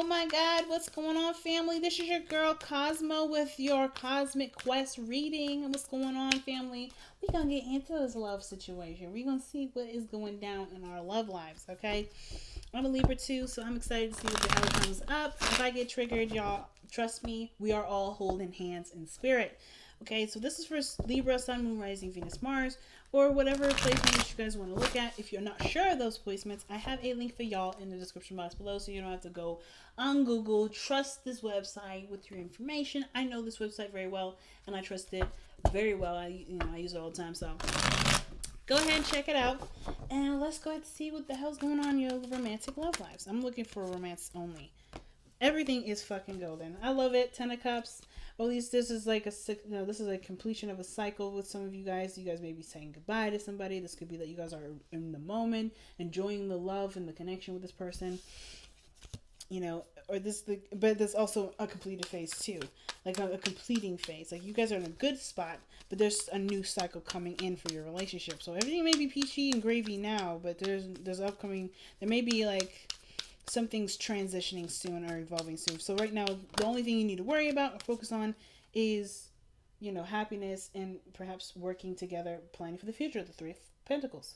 my God, what's going on, family? This is your girl Cosmo with your Cosmic Quest reading. What's going on, family? We're gonna get into this love situation. We're gonna see what is going down in our love lives, okay? I'm a Libra too, so I'm excited to see what the hell comes up. If I get triggered, y'all, trust me, we are all holding hands in spirit. Okay, so this is for Libra, Sun, Moon, Rising, Venus, Mars, or whatever placements you guys want to look at. If you're not sure of those placements, I have a link for y'all in the description box below, so you don't have to go on Google. Trust this website with your information. I know this website very well, and I trust it very well. I use it all the time, so go ahead and check it out, and let's go ahead and see what the hell's going on in your romantic love lives. I'm looking for romance only. Everything is fucking golden. I love it. 10 of Cups. Well, at least this is like this is a completion of a cycle with some of you guys. You guys may be saying goodbye to somebody. This could be that you guys are in the moment, enjoying the love and the connection with this person. But there's also a completed phase too, like a completing phase. Like you guys are in a good spot, but there's a new cycle coming in for your relationship. So everything may be peachy and gravy now, but there's upcoming. There may be like something's transitioning soon or evolving soon. So right now, the only thing you need to worry about or focus on is, happiness and perhaps working together, planning for the future. The Three of Pentacles.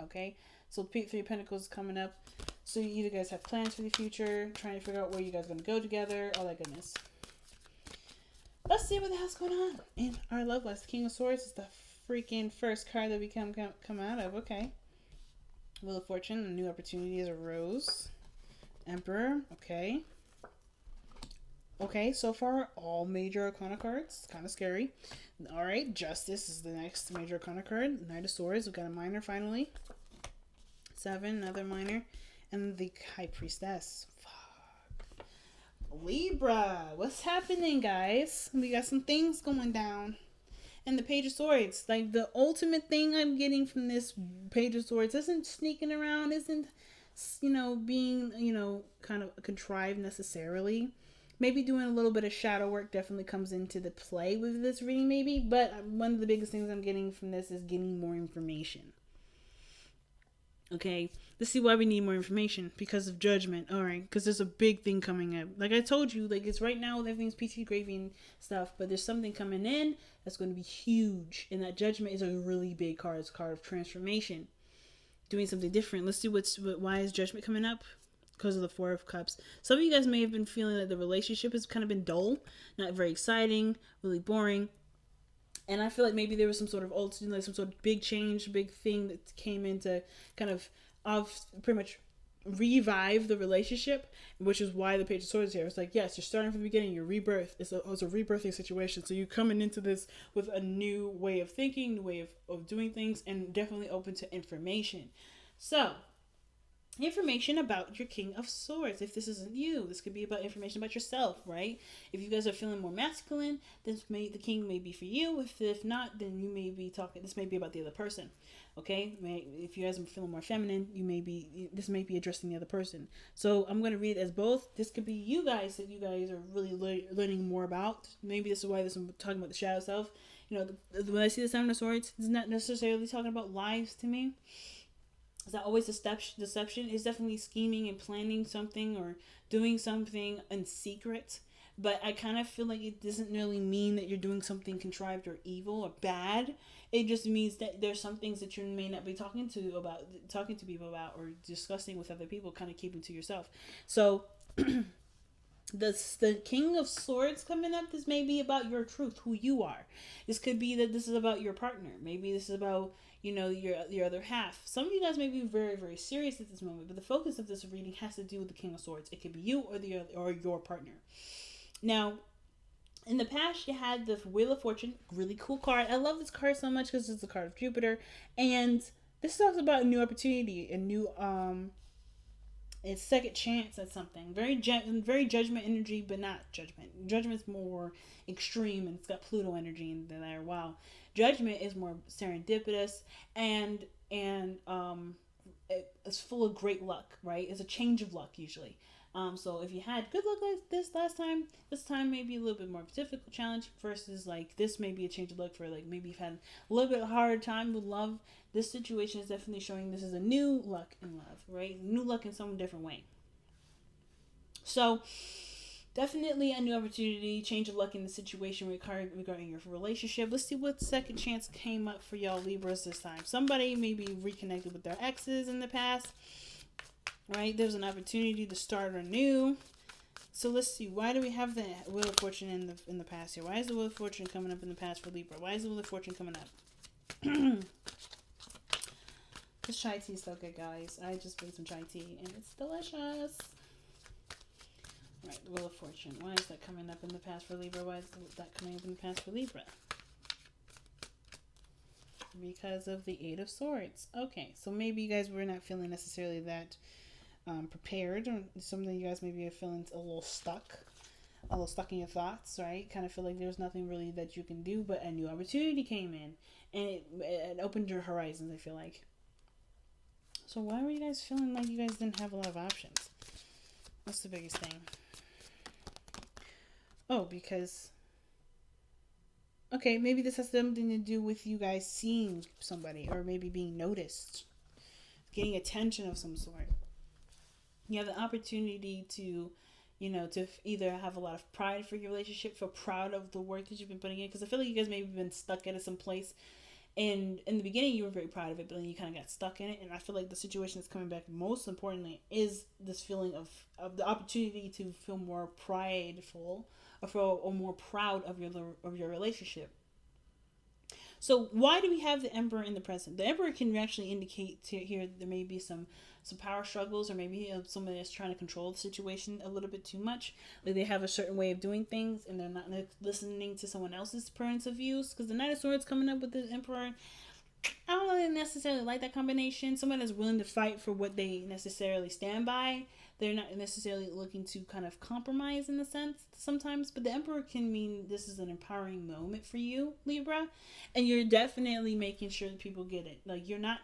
Okay, so Three of Pentacles is coming up. So you guys have plans for the future, trying to figure out where you guys are going to go together, all that goodness. Let's see what the hell's going on in our love life. The King of Swords is the freaking first card that we come out of. Okay. Wheel of Fortune, a new opportunity is arose. Emperor, okay. Okay, so far, all major arcana cards. Kind of scary. Alright, Justice is the next major arcana card. Knight of Swords, we've got a minor finally. 7, another minor. And the High Priestess. Fuck. Libra, what's happening, guys? We got some things going down. And the Page of Swords, like the ultimate thing I'm getting from this Page of Swords isn't sneaking around, isn't, being, kind of contrived necessarily. Maybe doing a little bit of shadow work definitely comes into the play with this reading, maybe. But one of the biggest things I'm getting from this is getting more information. Okay, let's see why we need more information. Because of Judgment. Alright, because there's a big thing coming up. Like I told you, like it's right now, everything's PT gravy and stuff, but there's something coming in that's going to be huge. And that Judgment is a really big card. It's a card of transformation. Doing something different. Let's see why is Judgment coming up? Because of the Four of Cups. Some of you guys may have been feeling that the relationship has kind of been dull, not very exciting, really boring. And I feel like maybe there was some sort of some sort of big change, big thing that came in to kind of pretty much revive the relationship, which is why the Page of Swords here. It's like, yes, you're starting from the beginning, your rebirth. It's a rebirthing situation. So you're coming into this with a new way of thinking, new way of doing things, and definitely open to information. So, information about your King of Swords. If this isn't you, this could be about information about yourself, right? If you guys are feeling more masculine, the King may be for you. If not, then you may be talking. This may be about the other person, okay? If you guys are feeling more feminine, this may be addressing the other person. So I'm going to read it as both. This could be you guys that you guys are really learning more about. Maybe this is why I'm talking about the shadow self. When I see the Seven of Swords, it's not necessarily talking about lives to me. Is that always deception? It's definitely scheming and planning something or doing something in secret. But I kind of feel like it doesn't really mean that you're doing something contrived or evil or bad. It just means that there's some things that you may not be talking to people about or discussing with other people, kind of keeping to yourself. So the King of Swords coming up, this may be about your truth, who you are. This could be that this is about your partner. Maybe this is about your other half. Some of you guys may be very, very serious at this moment, but the focus of this reading has to do with the King of Swords. It could be you or your partner. Now, in the past, you had the Wheel of Fortune, really cool card. I love this card so much because it's a card of Jupiter, and this talks about a new opportunity, a new it's second chance at something. Very Judgment energy, but not Judgment. Judgment's more extreme, and it's got Pluto energy in there. Wow. Judgment is more serendipitous and it's full of great luck, right? It's a change of luck usually. So if you had good luck like this last time, this time may be a little bit more difficult challenge versus like this may be a change of luck for like maybe you've had a little bit harder time with love. This situation is definitely showing this is a new luck in love, right? New luck in some different way. So definitely a new opportunity, change of luck in the situation regarding your relationship. Let's see what second chance came up for y'all Libras this time. Somebody maybe reconnected with their exes in the past, right? There's an opportunity to start anew. So let's see. Why do we have the Wheel of Fortune in the past here? Why is the Wheel of Fortune coming up in the past for Libra? Why is the Wheel of Fortune coming up? This chai tea is so good, guys. I just made some chai tea and it's delicious. Right, the Wheel of Fortune. Why is that coming up in the past for Libra? Why is that coming up in the past for Libra? Because of the Eight of Swords. Okay, so maybe you guys were not feeling necessarily that prepared, or something you guys maybe are feeling a little stuck in your thoughts, right? Kind of feel like there's nothing really that you can do, but a new opportunity came in and it opened your horizons, I feel like. So why were you guys feeling like you guys didn't have a lot of options? What's the biggest thing? Oh, because okay, maybe this has something to do with you guys seeing somebody, or maybe being noticed, getting attention of some sort. You have the opportunity to, to either have a lot of pride for your relationship, feel proud of the work that you've been putting in. Because I feel like you guys maybe been stuck at some place, and in the beginning you were very proud of it, but then you kind of got stuck in it. And I feel like the situation that's coming back, most importantly, is this feeling of the opportunity to feel more prideful, or more proud of your relationship. So why do we have the Emperor in the present? The Emperor can actually indicate here there may be some power struggles, or maybe somebody that's trying to control the situation a little bit too much. Like they have a certain way of doing things and they're not listening to someone else's points of views. Because the Knight of Swords coming up with the Emperor, I don't really necessarily like that combination. Someone that's willing to fight for what they necessarily stand by. They're not necessarily looking to kind of compromise in a sense sometimes. But the Emperor can mean this is an empowering moment for you, Libra. And you're definitely making sure that people get it. Like you're not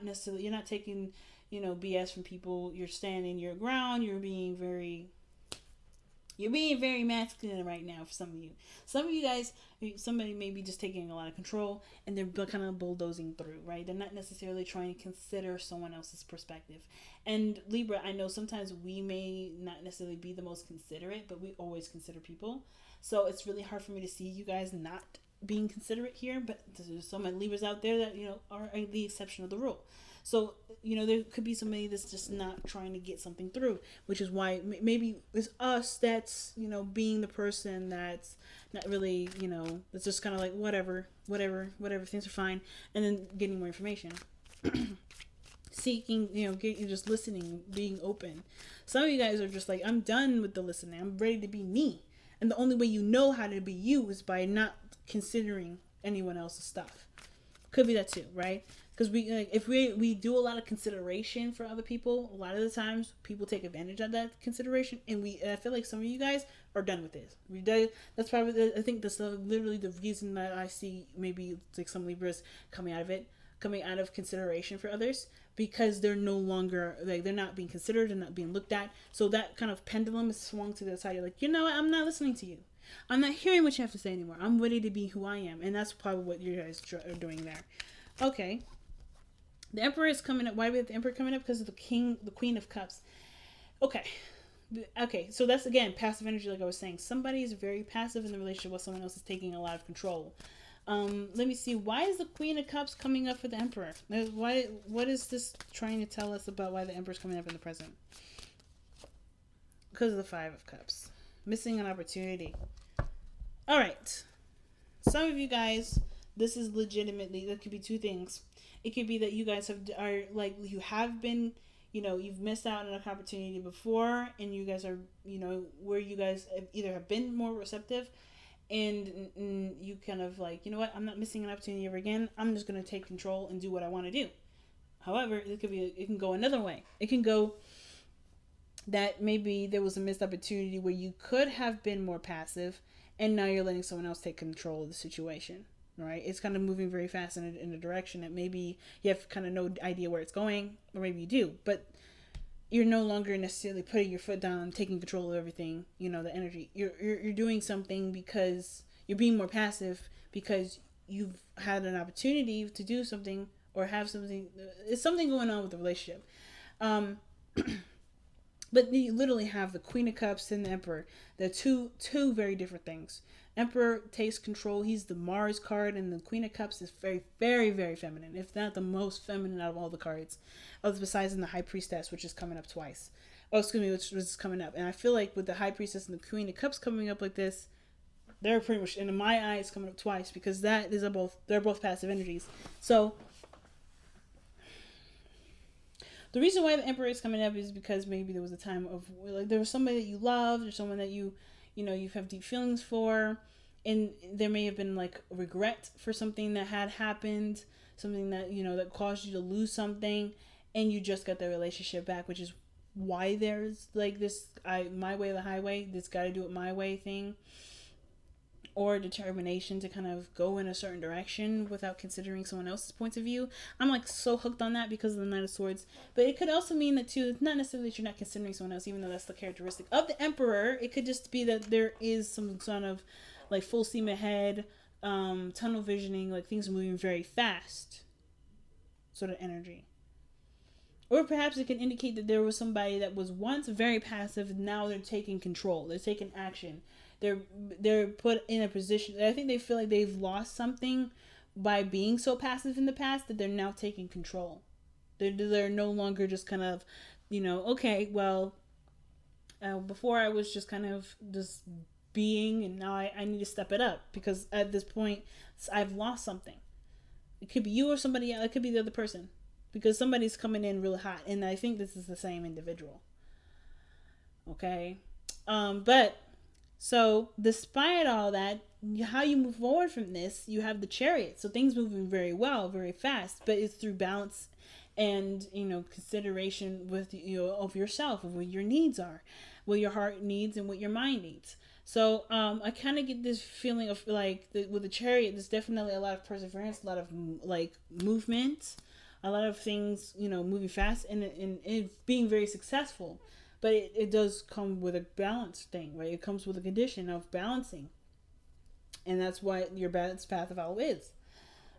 taking, BS from people. You're standing your ground. You're being very masculine right now for some of you. Some of you guys, somebody may be just taking a lot of control and they're kind of bulldozing through, right? They're not necessarily trying to consider someone else's perspective. And Libra, I know sometimes we may not necessarily be the most considerate, but we always consider people. So it's really hard for me to see you guys not being considerate here, but there's so many Libras out there that, are the exception of the rule. So, there could be somebody that's just not trying to get something through, which is why maybe it's us that's, being the person that's not really, it's just kind of like, whatever, things are fine. And then getting more information. Seeking, getting, just listening, being open. Some of you guys are just like, I'm done with the listening. I'm ready to be me. And the only way you know how to be you is by not considering anyone else's stuff. Could be that too, right? Because if we do a lot of consideration for other people, a lot of the times people take advantage of that consideration, and I feel like some of you guys are done with this. That's probably, I think that's literally the reason that I see maybe like some Libras coming out of consideration for others, because they're no longer, like, they're not being considered and not being looked at. So that kind of pendulum is swung to the side. You're like, you know what? I'm not listening to you. I'm not hearing what you have to say anymore. I'm ready to be who I am, and that's probably what you guys are doing there. Okay. The Emperor is coming up. Why do we have the Emperor coming up? Because of the Queen of Cups. Okay. So that's, again, passive energy, like I was saying. Somebody is very passive in the relationship while someone else is taking a lot of control. Let me see. Why is the Queen of Cups coming up for the Emperor? What is this trying to tell us about why the Emperor is coming up in the present? Because of the Five of Cups. Missing an opportunity. All right. Some of you guys, this is legitimately, that could be two things. It could be that you guys you have been, you've missed out on an opportunity before, and you guys are, where you guys either have been more receptive, and you kind of like, you know what, I'm not missing an opportunity ever again. I'm just going to take control and do what I want to do. However, it can go another way. It can go that maybe there was a missed opportunity where you could have been more passive, and now you're letting someone else take control of the situation. Right, it's kind of moving very fast in a direction that maybe you have kind of no idea where it's going, or maybe you do, but you're no longer necessarily putting your foot down, taking control of everything. The energy. You're doing something because you're being more passive because you've had an opportunity to do something or have something. It's something going on with the relationship. The But you literally have the Queen of Cups and the Emperor. They're two very different things. Emperor takes control. He's the Mars card, and the Queen of Cups is very, very, very feminine, if not the most feminine out of all the cards. Besides in the High Priestess, which is coming up twice. Oh, excuse me, which was coming up. And I feel like with the High Priestess and the Queen of Cups coming up like this, they're pretty much, in my eyes, coming up twice, because they're both passive energies. So the reason why the Emperor is coming up is because maybe there was a time of, like, there was somebody that you loved, or someone that you have deep feelings for, and there may have been like regret for something that had happened, something that, that caused you to lose something, and you just got the relationship back, which is why there's like this, my way or the highway, this gotta do it my way thing, or determination to kind of go in a certain direction without considering someone else's point of view. I'm like so hooked on that because of the Knight of Swords. But it could also mean that too, it's not necessarily that you're not considering someone else, even though that's the characteristic of the Emperor. It could just be that there is some sort of like full steam ahead, tunnel visioning, like things moving very fast sort of energy. Or perhaps it can indicate that there was somebody that was once very passive, now they're taking control, they're taking action. They're put in a position. I think they feel like they've lost something by being so passive in the past, that they're now taking control. They're no longer just kind of, okay, well, before I was just kind of just being, and now I need to step it up, because at this point I've lost something. It could be you or somebody else. It could be the other person, because somebody's coming in really hot, and I think this is the same individual. Okay, but. So, despite all that, how you move forward from this, you have the Chariot. So, things moving very well, very fast, but it's through balance and, consideration with, of yourself, of what your needs are, what your heart needs and what your mind needs. So, I kind of get this feeling of, like, with the Chariot, there's definitely a lot of perseverance, a lot of, like, movement, a lot of things, moving fast and being very successful. But it does come with a balance thing, right? It comes with a condition of balancing. And that's what your balanced path of all is,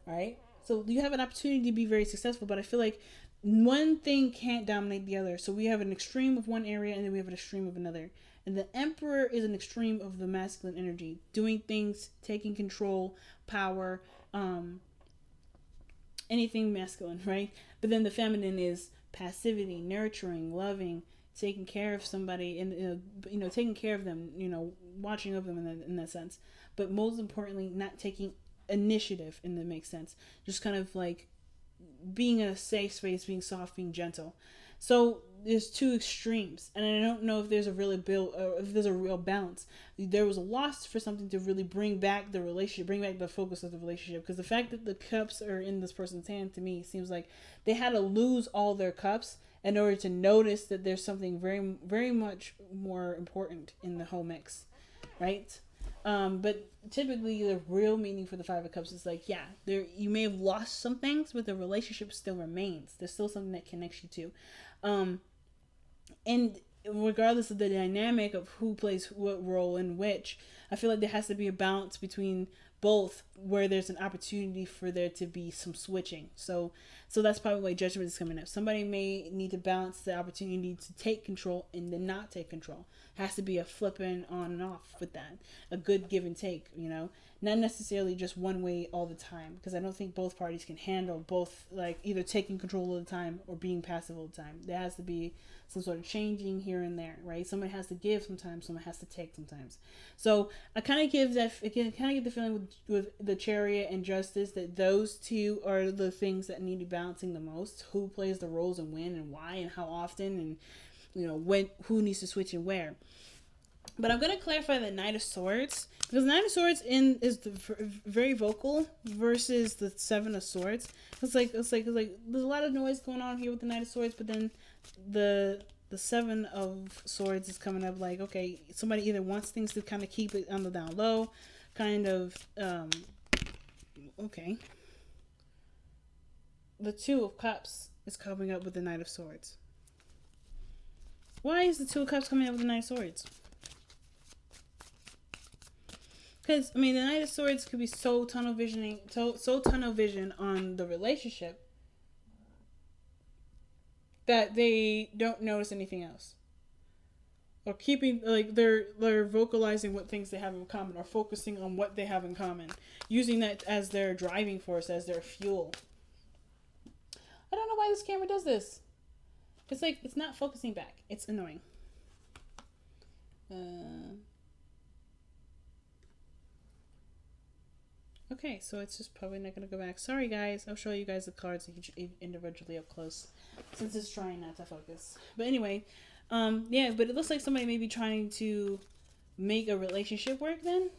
right? So you have an opportunity to be very successful, but I feel like one thing can't dominate the other. So we have an extreme of one area, and then we have an extreme of another. And the Emperor is an extreme of the masculine energy. Doing things, taking control, power, anything masculine, right? But then the feminine is passivity, nurturing, loving, taking care of somebody, and taking care of them, watching over them in that sense. But most importantly, not taking initiative, and that makes sense. Just kind of like being in a safe space, being soft, being gentle. So there's two extremes, and I don't know if there's a real balance. There was a loss for something to really bring back the relationship, bring back the focus of the relationship. Because the fact that the cups are in this person's hand, to me, seems like they had to lose all their cups in order to notice that there's something very, very much more important in the whole mix, right? But typically the real meaning for the Five of Cups is like, yeah, you may have lost some things, but the relationship still remains. There's still something that connects you to. And regardless of the dynamic of who plays what role in which, I feel like there has to be a balance between both, where there's an opportunity for there to be some switching. So that's probably why Judgment is coming up. Somebody may need to balance the opportunity to take control and then not take control. Has to be a flipping on and off with that. A good give and take, not necessarily just one way all the time, because I don't think both parties can handle both, like either taking control all the time or being passive all the time. There has to be some sort of changing here and there, right? Someone has to give sometimes, someone has to take sometimes. So I kind of get the feeling with the Chariot and Justice that those two are the things that need to be balancing the most. Who plays the roles and when and why and how often, and when, who needs to switch and where. But I'm going to clarify the Knight of Swords, because the Knight of Swords is very vocal versus the Seven of Swords. It's like there's a lot of noise going on here with the Knight of Swords, but then the Seven of Swords is coming up like, okay, somebody either wants things to kind of keep it on the down low, kind of, okay. The Two of Cups is coming up with the Knight of Swords. Why is the Two of Cups coming up with the Knight of Swords? Because, the Knight of Swords could be so tunnel vision on the relationship that they don't notice anything else. or keeping, like, they're vocalizing what things they have in common, or focusing on what they have in common, using that as their driving force, as their fuel. I don't know why this camera does this. It's like, it's not focusing back. It's annoying. Okay, so it's just probably not going to go back. Sorry, guys. I'll show you guys the cards individually up close, since it's trying not to focus. But anyway, yeah, but it looks like somebody may be trying to make a relationship work then.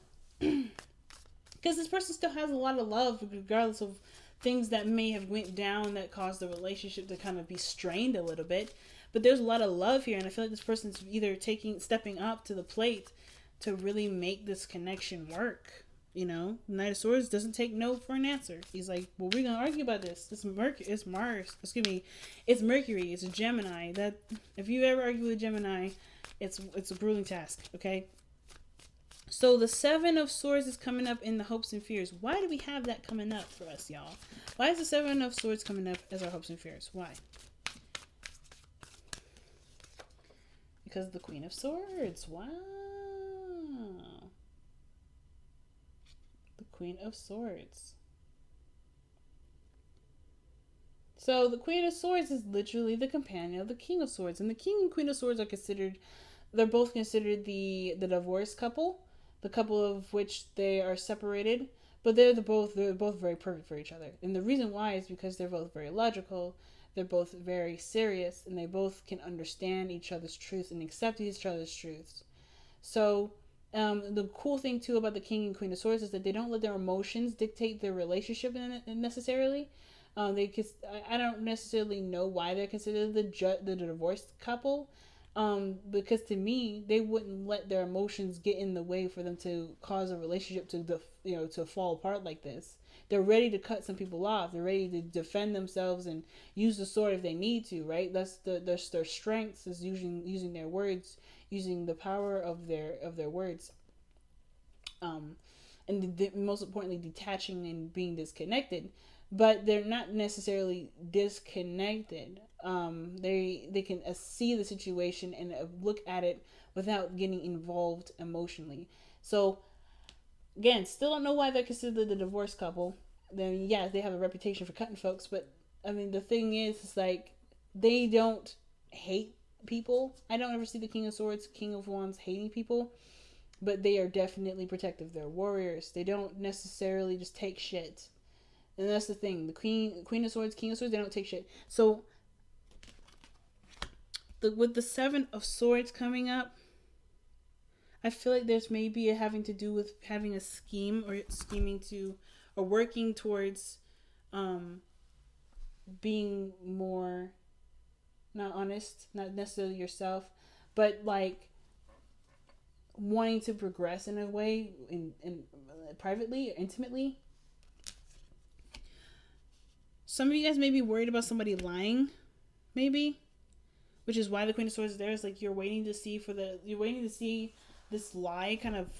Because this person still has a lot of love, regardless of things that may have went down that caused the relationship to kind of be strained a little bit. But there's a lot of love here, and I feel like this person's either stepping up to the plate to really make this connection work. You know, Knight of Swords doesn't take no for an answer. He's like, well, we're gonna argue about this. It's Mercury. It's Mercury. It's a Gemini. That, if you ever argue with a Gemini, it's a grueling task. Okay. So the Seven of Swords is coming up in the hopes and fears. Why do we have that coming up for us, y'all? Why is the Seven of Swords coming up as our hopes and fears? Why? Because the Queen of Swords. Wow. The Queen of Swords. So the Queen of Swords is literally the companion of the King of Swords. And the King and Queen of Swords are they're both considered the divorced couple. The couple of which they are separated. But they're both very perfect for each other. And the reason why is because they're both very logical. They're both very serious. And they both can understand each other's truths and accept each other's truths. So the cool thing too about the King and Queen of Swords is that they don't let their emotions dictate their relationship necessarily. I don't necessarily know why they're considered the divorced couple, because to me they wouldn't let their emotions get in the way for them to cause a relationship to fall apart like this. They're ready to cut some people off. They're ready to defend themselves and use the sword if they need to. Right? That's their strengths is using their words. Using the power of their words, and most importantly, detaching and being disconnected. But they're not necessarily disconnected. They can see the situation and look at it without getting involved emotionally. So again, still don't know why they're considered the divorced couple. Then yeah, they have a reputation for cutting folks, but I mean the thing is like they don't hate people. I don't ever see the King of Swords, King of Wands hating people, but they are definitely protective. They're warriors. They don't necessarily just take shit. And that's the thing. The Queen of Swords, King of Swords, they don't take shit. So with the Seven of Swords coming up, I feel like there's maybe having to do with having a scheme or scheming to or working towards being more not honest, not necessarily yourself, but like wanting to progress in a way in privately or intimately. Some of you guys may be worried about somebody lying, maybe, which is why the Queen of Swords is there. Is like you're waiting to see this lie kind of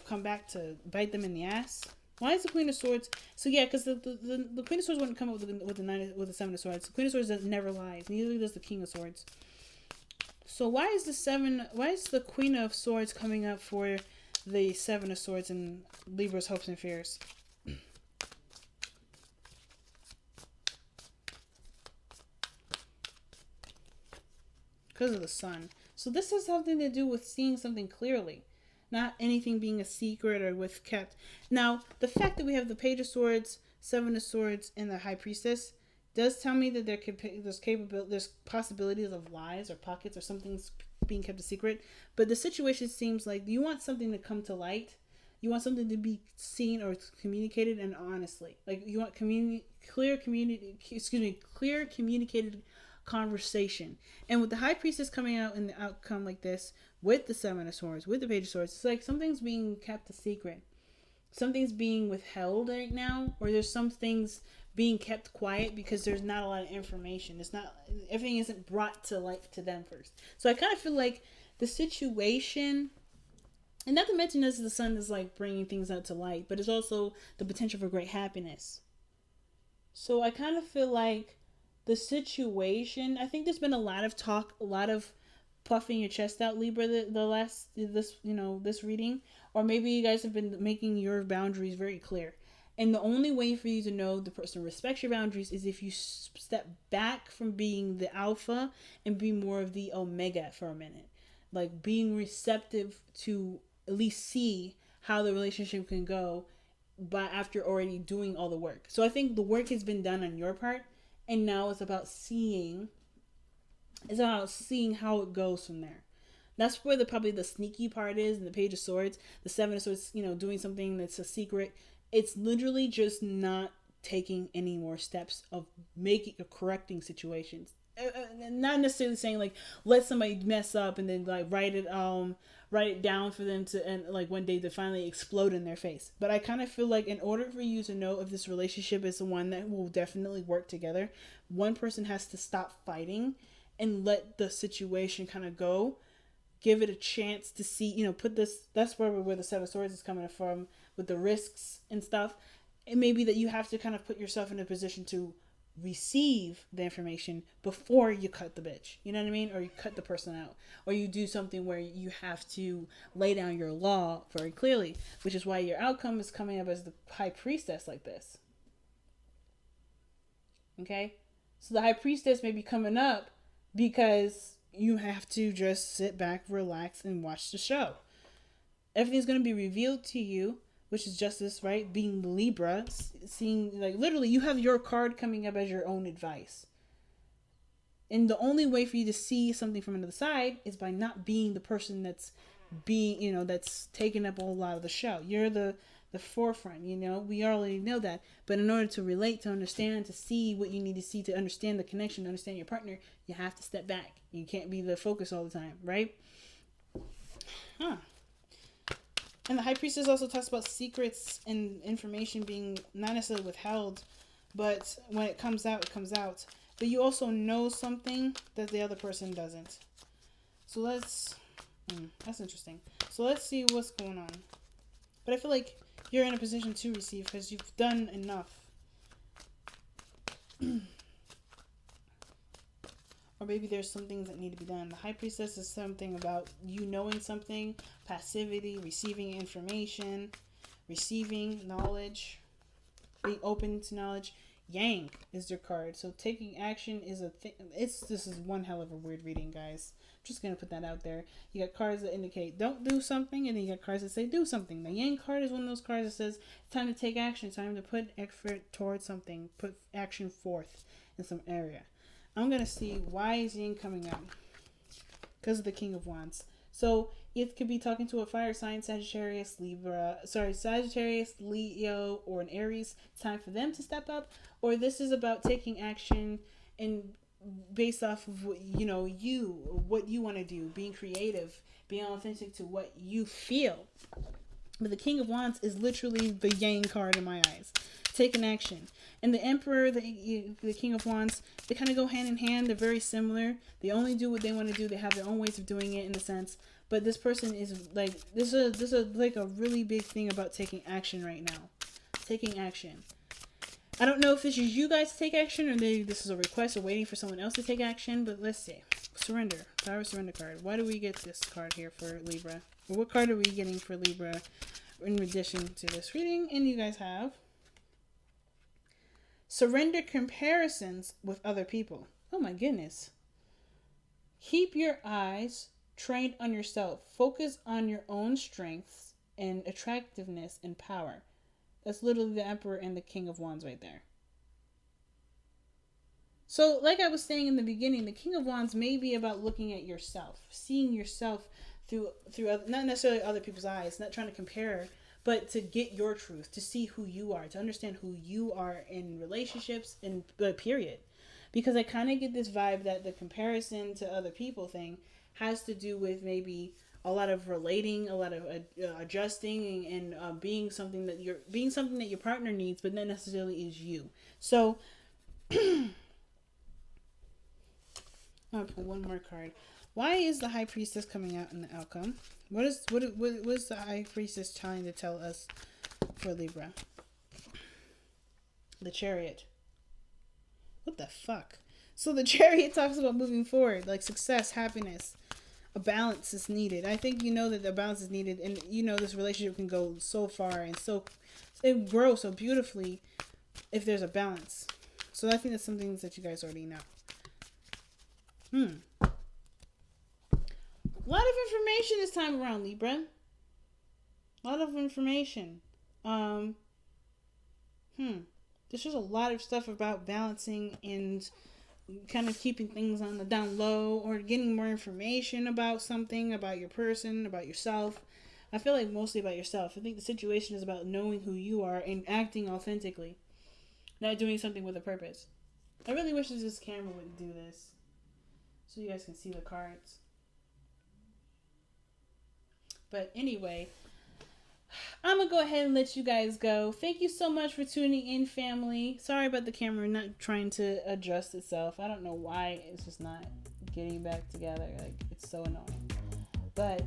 come back to bite them in the ass. Why is the Queen of Swords? So yeah, because the Queen of Swords wouldn't come up with the Seven of Swords. The Queen of Swords never lies. Neither does the King of Swords. So why is the Queen of Swords coming up for the Seven of Swords in Libra's hopes and fears? Because of the Sun. So this has something to do with seeing something clearly. Not anything being a secret or with kept. Now, the fact that we have the Page of Swords, Seven of Swords, and the High Priestess does tell me that there's possibilities of lies or pockets or something's being kept a secret. But the situation seems like you want something to come to light. You want something to be seen or communicated and honestly. Like you want clear communicated conversation. And with the High Priestess coming out in the outcome like this, with the Seven of Swords, with the Page of Swords, it's like something's being kept a secret. Something's being withheld right now, or there's some things being kept quiet because there's not a lot of information. Everything isn't brought to light to them first. So I kind of feel like the situation, and not to mention this, the Sun is like bringing things out to light, but it's also the potential for great happiness. So I kind of feel like the situation, I think there's been a lot of talk, a lot of puffing your chest out, Libra, this reading, or maybe you guys have been making your boundaries very clear. And the only way for you to know the person respects your boundaries is if you step back from being the alpha and be more of the omega for a minute. Like being receptive to at least see how the relationship can go, but after already doing all the work. So I think the work has been done on your part, and now it's about seeing how it goes from there. That's where probably the sneaky part is in the Page of Swords, the Seven of Swords, doing something that's a secret. It's literally just not taking any more steps of correcting situations. Not necessarily saying like let somebody mess up and then like write it down for them to, and like one day to finally explode in their face. But I kind of feel like in order for you to know if this relationship is the one that will definitely work together, one person has to stop fighting and let the situation kind of go. Give it a chance to see, that's where the Seven of Swords is coming from with the risks and stuff. It may be that you have to kind of put yourself in a position to receive the information before you cut the bitch. You know what I mean? Or you cut the person out. Or you do something where you have to lay down your law very clearly, which is why your outcome is coming up as the High Priestess like this. Okay? So the High Priestess may be coming up because you have to just sit back, relax, and watch the show. Everything's going to be revealed to you, which is justice, right? Being Libra, seeing, like, literally, you have your card coming up as your own advice. And the only way for you to see something from another side is by not being the person that's that's taking up a lot of the show. You're the forefront, we already know that. But in order to relate, to understand, to see what you need to see, to understand the connection, to understand your partner, you have to step back. You can't be the focus all the time, right? And the High Priestess also talks about secrets and information being not necessarily withheld, but when it comes out, it comes out. But you also know something that the other person doesn't. So that's interesting. So let's see what's going on. But I feel like you're in a position to receive because you've done enough. Or maybe there's some things that need to be done. The High Priestess is something about you knowing something, passivity, receiving information, receiving knowledge, being open to knowledge. Yang is your card. So taking action is a thing. This is one hell of a weird reading, guys. I'm just going to put that out there. You got cards that indicate don't do something, and then you got cards that say do something. The Yang card is one of those cards that says it's time to take action, time to put effort towards something, put action forth in some area. I'm going to see why is Yang coming out. Because of the King of Wands. So it could be talking to a fire sign, Sagittarius, Leo, or an Aries. It's time for them to step up. Or this is about taking action and based off of what you want to do, being creative, being authentic to what you feel. But the King of Wands is literally the Yang card in my eyes. Taking action. And the Emperor, the King of Wands, they kind of go hand in hand. They're very similar. They only do what they want to do. They have their own ways of doing it in a sense. But this person is like, this is like a really big thing about taking action right now. Taking action. I don't know if this is you guys to take action or this is a request or waiting for someone else to take action. But let's see. Surrender. Power surrender card. Why do we get this card here for Libra? Or what card are we getting for Libra in addition to this reading? And you guys have surrender comparisons with other people. Oh my goodness. Keep your eyes trained on yourself. Focus on your own strengths and attractiveness and power. That's literally the Emperor and the King of Wands right there. So, like I was saying in the beginning, the King of Wands may be about looking at yourself, seeing yourself through not necessarily other people's eyes, not trying to compare, but to get your truth, to see who you are, to understand who you are in relationships, and period. Because I kind of get this vibe that the comparison to other people thing has to do with maybe a lot of relating, a lot of adjusting, and being something that your partner needs, but not necessarily is you. So I'm gonna pull one more card. Why is the High Priestess coming out in the outcome? What is the High Priestess trying to tell us for Libra? The Chariot. What the fuck? So the Chariot talks about moving forward, like success, happiness. a balance is needed. I think you know that the balance is needed, and you know this relationship can go so far and so it grows so beautifully if there's a balance. So I think that's some things that you guys already know. A lot of information this time around, Libra. A lot of information. There's just a lot of stuff about balancing and kind of keeping things on the down low, or getting more information about something, about your person, about yourself. I feel like mostly about yourself. I think the situation is about knowing who you are and acting authentically, not doing something with a purpose. I really wish this camera would do this so you guys can see the cards. But anyway, I'm going to go ahead and let you guys go. Thank you so much for tuning in, family. Sorry about the camera not trying to adjust itself. I don't know why it's just not getting back together. Like, it's so annoying. But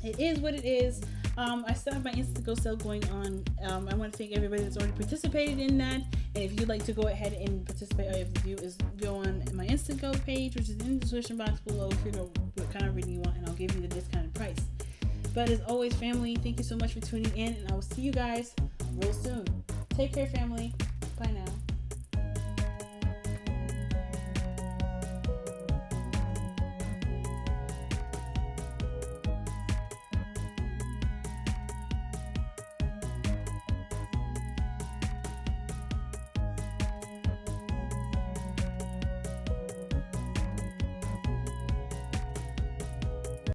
it is what it is. I still have my Instantgo sale going on. I want to thank everybody that's already participated in that. And if you'd like to go ahead and participate, all you have to do is go on my Instantgo page, which is in the description box below, figure out what kind of reading you want, and I'll give you the discounted price. But as always, family, thank you so much for tuning in, and I will see you guys real soon. Take care, family.